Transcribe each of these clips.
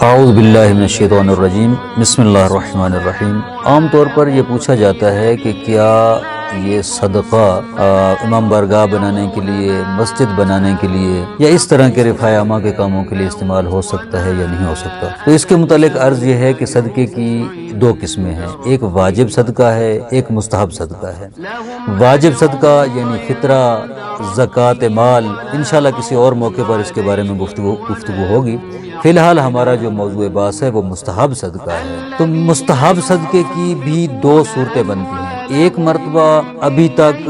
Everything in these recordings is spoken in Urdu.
اعوذ باللہ من الشیطان الرجیم، بسم اللہ الرحمن الرحیم۔ عام طور پر یہ پوچھا جاتا ہے کہ کیا یہ صدقہ امام بارگاہ بنانے کے لیے، مسجد بنانے کے لیے یا اس طرح کے رفاع عامہ کے کاموں کے لیے استعمال ہو سکتا ہے یا نہیں ہو سکتا؟ تو اس کے متعلق عرض یہ ہے کہ صدقے کی دو قسمیں ہیں، ایک واجب صدقہ ہے، ایک مستحب صدقہ ہے۔ واجب صدقہ یعنی فطرہ، زکوٰۃ مال، انشاءاللہ کسی اور موقع پر اس کے بارے میں گفتگو ہوگی۔ فی الحال ہمارا جو موضوع بحث ہے وہ مستحب صدقہ ہے۔ تو مستحب صدقے کی بھی دو صورتیں بنتی ہیں۔ ایک مرتبہ ابھی تک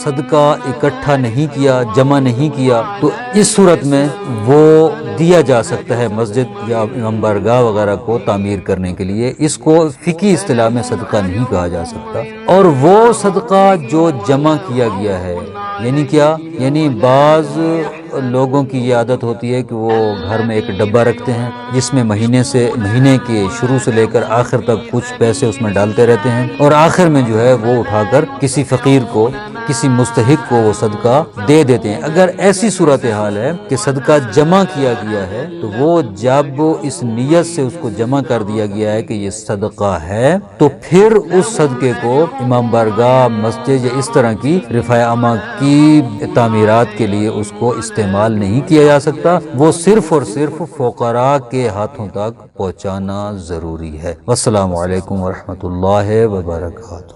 صدقہ اکٹھا نہیں کیا، جمع نہیں کیا، تو اس صورت میں وہ دیا جا سکتا ہے مسجد یا امام بارگاہ وغیرہ کو تعمیر کرنے کے لیے۔ اس کو فقہی اصطلاح میں صدقہ نہیں کہا جا سکتا۔ اور وہ صدقہ جو جمع کیا گیا ہے، یعنی کیا؟ یعنی بعض لوگوں کی یہ عادت ہوتی ہے کہ وہ گھر میں ایک ڈبہ رکھتے ہیں جس میں مہینے کے شروع سے لے کر آخر تک کچھ پیسے اس میں ڈالتے رہتے ہیں، اور آخر میں جو ہے وہ اٹھا کر کسی فقیر کو، کسی مستحق کو وہ صدقہ دے دیتے ہیں۔ اگر ایسی صورتحال ہے کہ صدقہ جمع کیا گیا ہے تو وہ جب اس نیت سے اس کو جمع کر دیا گیا ہے کہ یہ صدقہ ہے، تو پھر اس صدقے کو امام بارگاہ، مسجد یا اس طرح کی رفاع عامہ کی تعمیرات کے لیے اس کو استعمال نہیں کیا جا سکتا۔ وہ صرف اور صرف فقراء کے ہاتھوں تک پہنچانا ضروری ہے۔ والسلام علیکم ورحمۃ اللہ وبرکاتہ۔